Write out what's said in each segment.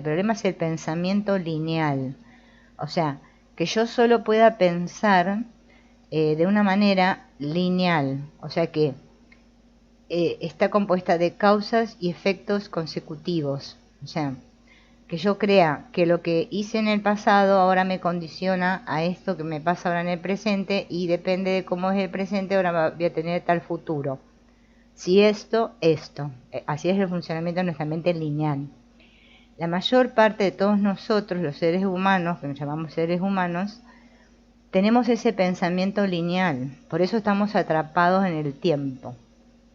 problema es el pensamiento lineal. O sea, que yo solo pueda pensar de una manera lineal. O sea que está compuesta de causas y efectos consecutivos. O sea, que yo crea que lo que hice en el pasado ahora me condiciona a esto que me pasa ahora en el presente, y depende de cómo es el presente, ahora voy a tener tal futuro. Si esto, esto. Así es el funcionamiento de nuestra mente lineal. La mayor parte de todos nosotros, los seres humanos, que nos llamamos seres humanos, tenemos ese pensamiento lineal. Por eso estamos atrapados en el tiempo,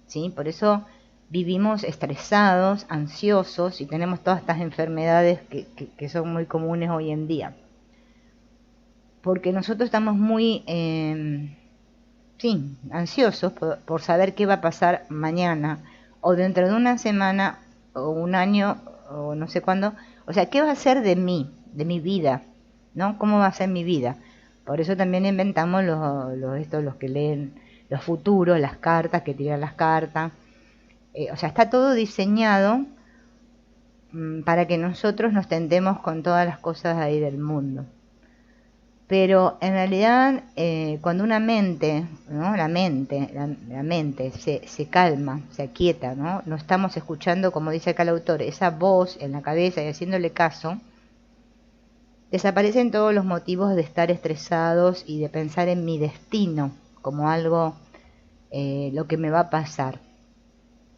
¿sí? Por eso vivimos estresados, ansiosos, y tenemos todas estas enfermedades que son muy comunes hoy en día. Porque nosotros estamos muy ansiosos por saber qué va a pasar mañana, o dentro de una semana, o un año, o no sé cuándo. O sea, ¿qué va a ser de mí, de mi vida? ¿No? ¿Cómo va a ser mi vida? Por eso también inventamos los que leen los futuros, las cartas, que tiran las cartas. O sea, está todo diseñado para que nosotros nos tentemos con todas las cosas ahí del mundo. Pero en realidad, cuando una mente, ¿no? la mente se calma, se aquieta, ¿no? No estamos escuchando, como dice acá el autor, esa voz en la cabeza y haciéndole caso, desaparecen todos los motivos de estar estresados y de pensar en mi destino como algo, lo que me va a pasar.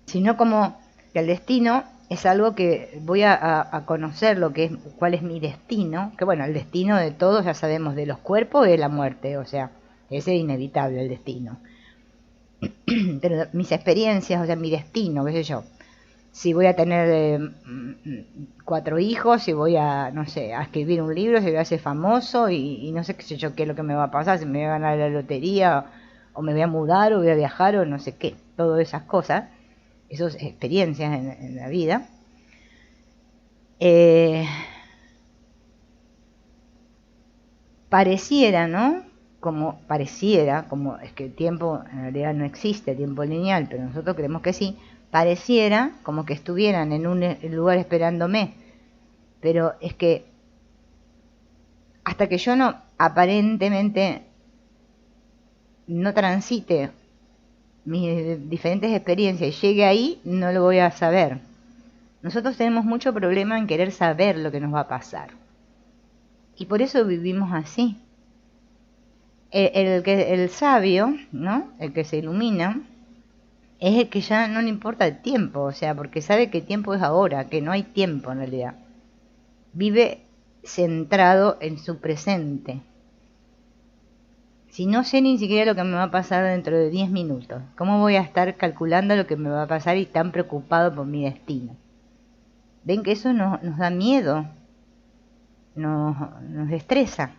Sino como que el destino es algo que voy a conocer, lo que es, cuál es mi destino, que bueno, el destino de todos ya sabemos, de los cuerpos, de la muerte, o sea, ese es inevitable el destino. Pero mis experiencias, o sea, mi destino, qué sé yo, si voy a tener 4 hijos, si voy a, no sé, a escribir un libro, si voy a ser famoso, y no sé qué sé yo, qué es lo que me va a pasar, si me voy a ganar la lotería, o me voy a mudar, o voy a viajar, o no sé qué, todas esas cosas, esas experiencias en la vida. Pareciera, ¿no? Pareciera, como es que el tiempo en realidad no existe, tiempo lineal, pero nosotros creemos que sí, pareciera como que estuvieran en un lugar esperándome. Pero es que hasta que yo no, aparentemente, no transite mis diferentes experiencias y llegue ahí, no lo voy a saber. Nosotros tenemos mucho problema en querer saber lo que nos va a pasar. Y por eso vivimos así. El sabio, ¿no? El que se ilumina, es el que ya no le importa el tiempo, o sea, porque sabe que el tiempo es ahora, que no hay tiempo en realidad. Vive centrado en su presente. Si no sé ni siquiera lo que me va a pasar dentro de 10 minutos, ¿cómo voy a estar calculando lo que me va a pasar y tan preocupado por mi destino? ¿Ven que eso nos da miedo? Nos estresa.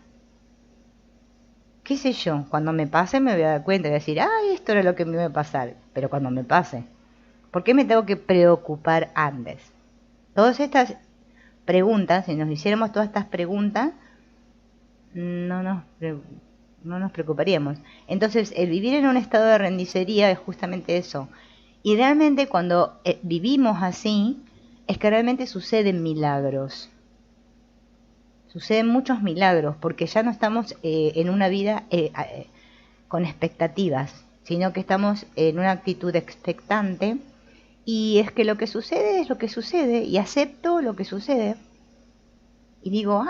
¿Qué sé yo? Cuando me pase me voy a dar cuenta y decir, esto era lo que me iba a pasar. Pero cuando me pase, ¿por qué me tengo que preocupar antes? Todas estas preguntas, si nos hiciéramos todas estas preguntas, no nos preocuparíamos. Entonces, el vivir en un estado de rendicería es justamente eso. Y realmente cuando vivimos así, es que realmente suceden milagros. Suceden muchos milagros, porque ya no estamos en una vida con expectativas, sino que estamos en una actitud expectante, y es que lo que sucede es lo que sucede, y acepto lo que sucede, y digo,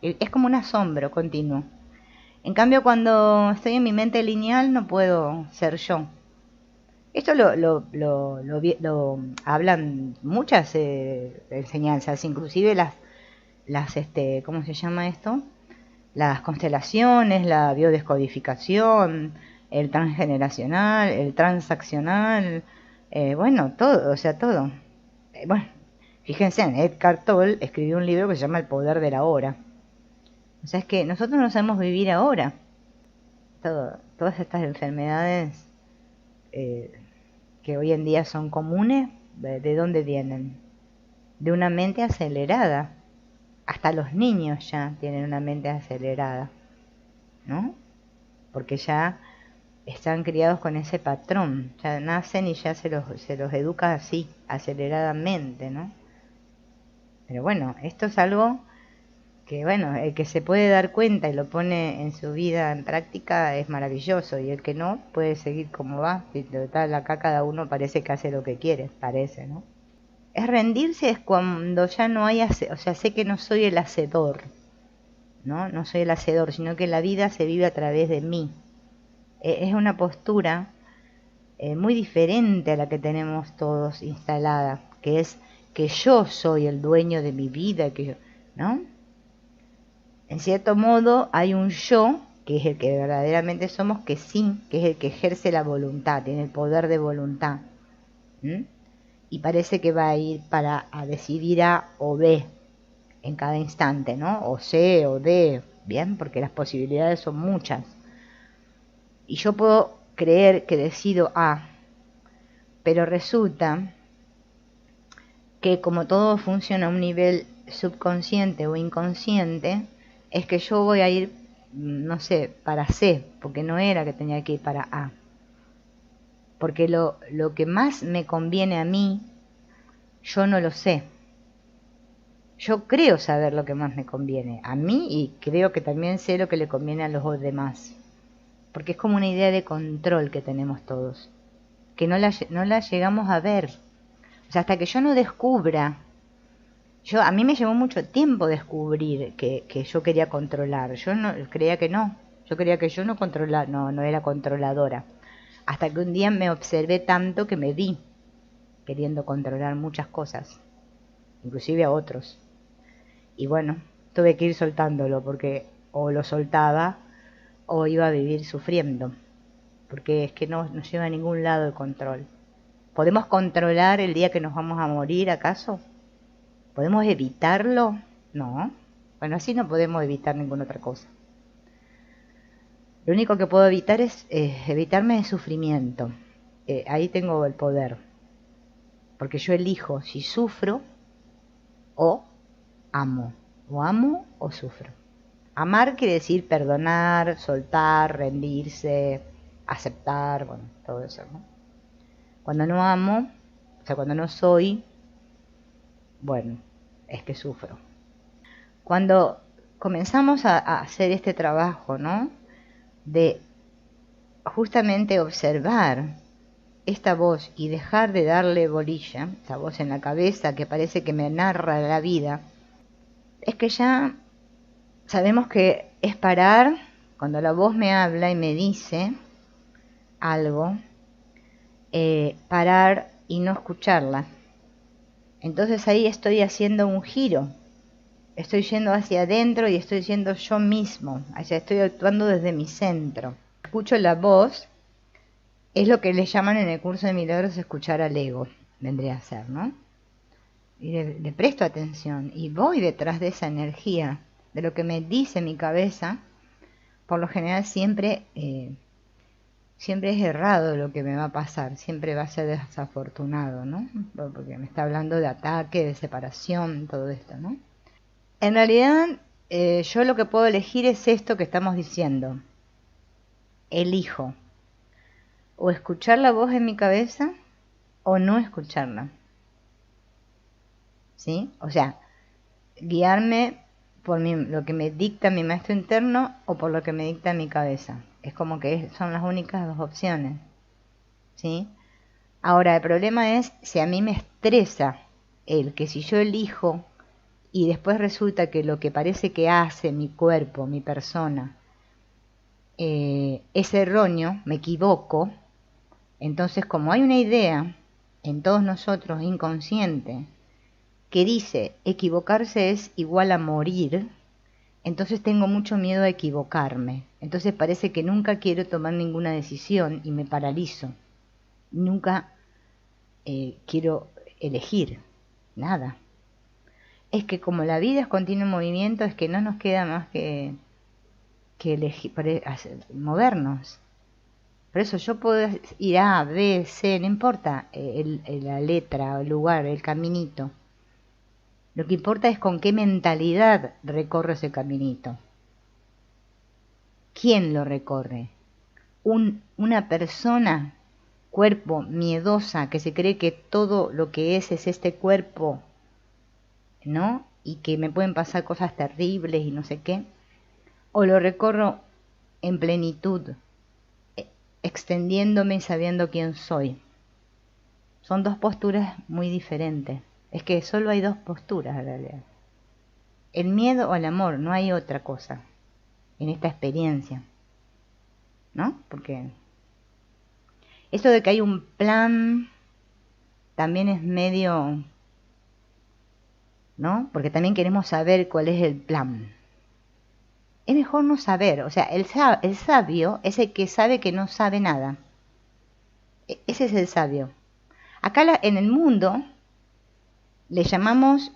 es como un asombro continuo. En cambio, cuando estoy en mi mente lineal, no puedo ser yo. Esto lo hablan muchas enseñanzas, inclusive ¿cómo se llama esto? Las constelaciones, la biodescodificación, el transgeneracional, el transaccional, bueno, todo, o sea, todo. Bueno, fíjense, Eckhart Tolle escribió un libro que se llama El poder de la hora. O sea, es que nosotros no sabemos vivir ahora. Todas estas enfermedades que hoy en día son comunes, ¿de dónde vienen? De una mente acelerada. Hasta los niños ya tienen una mente acelerada, ¿no? Porque ya están criados con ese patrón, ya nacen y ya se los educa así, aceleradamente, ¿no? Pero bueno, esto es algo que, bueno, el que se puede dar cuenta y lo pone en su vida en práctica es maravilloso, y el que no puede seguir como va. Y total, acá cada uno parece que hace lo que quiere, parece, ¿no? Es rendirse, es cuando ya no hay, o sea, sé que no soy el hacedor, ¿no? No soy el hacedor, sino que la vida se vive a través de mí. Es una postura muy diferente a la que tenemos todos instalada, que es que yo soy el dueño de mi vida, que yo, ¿no? En cierto modo hay un yo, que es el que verdaderamente somos, que sí, que es el que ejerce la voluntad, tiene el poder de voluntad. ¿Mm? Y parece que va a ir a decidir A o B en cada instante, ¿no? O C o D, ¿bien? Porque las posibilidades son muchas. Y yo puedo creer que decido A, pero resulta que como todo funciona a un nivel subconsciente o inconsciente, es que yo voy a ir, no sé, para C, porque no era que tenía que ir para A. Porque lo que más me conviene a mí, yo no lo sé. Yo creo saber lo que más me conviene a mí, y creo que también sé lo que le conviene a los demás. Porque es como una idea de control que tenemos todos, que no la llegamos a ver. O sea, hasta que yo no descubra. A mí me llevó mucho tiempo descubrir que yo quería controlar. Yo no creía que no. Yo creía que yo no controlaba, no era controladora. Hasta que un día me observé tanto que me vi queriendo controlar muchas cosas, inclusive a otros. Y bueno, tuve que ir soltándolo, porque o lo soltaba o iba a vivir sufriendo, porque es que no nos lleva a ningún lado el control. ¿Podemos controlar el día que nos vamos a morir, acaso? ¿Podemos evitarlo? No. Bueno, así no podemos evitar ninguna otra cosa. Lo único que puedo evitar es evitarme el sufrimiento. Ahí tengo el poder. Porque yo elijo si sufro o amo. O amo o sufro. Amar quiere decir perdonar, soltar, rendirse, aceptar, bueno, todo eso, ¿no? Cuando no amo, o sea, cuando no soy, bueno, es que sufro. Cuando comenzamos a hacer este trabajo, ¿no? De justamente observar esta voz y dejar de darle bolilla, esa voz en la cabeza que parece que me narra la vida, es que ya sabemos que es parar cuando la voz me habla y me dice algo, parar y no escucharla. Entonces ahí estoy haciendo un giro, estoy yendo hacia adentro y estoy siendo yo mismo, o sea, estoy actuando desde mi centro. Escucho la voz, es lo que le llaman en el curso de milagros escuchar al ego, vendría a ser, ¿no? Y le presto atención y voy detrás de esa energía, de lo que me dice mi cabeza. Por lo general siempre es errado lo que me va a pasar, siempre va a ser desafortunado, ¿no? Porque me está hablando de ataque, de separación, todo esto, ¿no? En realidad, yo lo que puedo elegir es esto que estamos diciendo. Elijo o escuchar la voz en mi cabeza o no escucharla. ¿Sí? O sea, guiarme por lo que me dicta mi maestro interno o por lo que me dicta mi cabeza. Es como que son las únicas dos opciones. ¿Sí? Ahora, el problema es si a mí me estresa el que si yo elijo y después resulta que lo que parece que hace mi cuerpo, mi persona, es erróneo, me equivoco, entonces como hay una idea en todos nosotros inconsciente que dice equivocarse es igual a morir, entonces tengo mucho miedo a equivocarme. Entonces parece que nunca quiero tomar ninguna decisión y me paralizo. Nunca quiero elegir nada. Es que como la vida es continuo movimiento, es que no nos queda más que elegir, movernos. Por eso yo puedo ir A, B, C, no importa la letra, el lugar, el caminito. Lo que importa es con qué mentalidad recorro ese caminito. ¿Quién lo recorre? Una persona, cuerpo miedosa, que se cree que todo lo que es este cuerpo, ¿no? Y que me pueden pasar cosas terribles y no sé qué. O lo recorro en plenitud, extendiéndome y sabiendo quién soy. Son dos posturas muy diferentes. Es que solo hay dos posturas en realidad. El miedo o el amor, no hay otra cosa en esta experiencia, ¿no? Porque eso de que hay un plan también es medio, ¿no? Porque también queremos saber cuál es el plan. Es mejor no saber, o sea, el sabio es el que sabe que no sabe nada. Ese es el sabio. Acá en el mundo le llamamos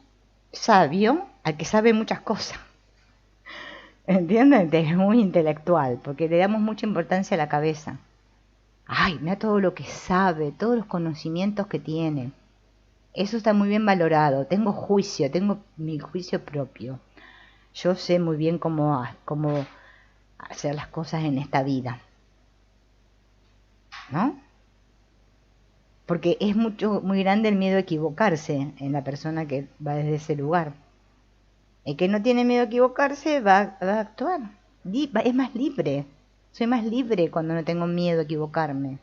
sabio al que sabe muchas cosas. ¿Entienden? Es muy intelectual, porque le damos mucha importancia a la cabeza. Ay, mira todo lo que sabe, todos los conocimientos que tiene. Eso está muy bien valorado. Tengo juicio, tengo mi juicio propio. Yo sé muy bien cómo hacer las cosas en esta vida, ¿no? Porque es muy grande el miedo a equivocarse en la persona que va desde ese lugar. El que no tiene miedo a equivocarse va a actuar. Es más libre. Soy más libre cuando no tengo miedo a equivocarme.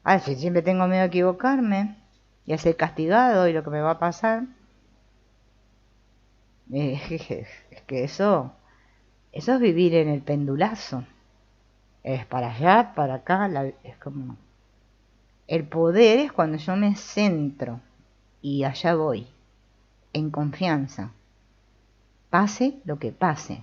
Ah, si siempre tengo miedo a equivocarme y a ser castigado y lo que me va a pasar, es que eso es vivir en el pendulazo. Es para allá, para acá, es como... El poder es cuando yo me centro y allá voy, en confianza, pase lo que pase.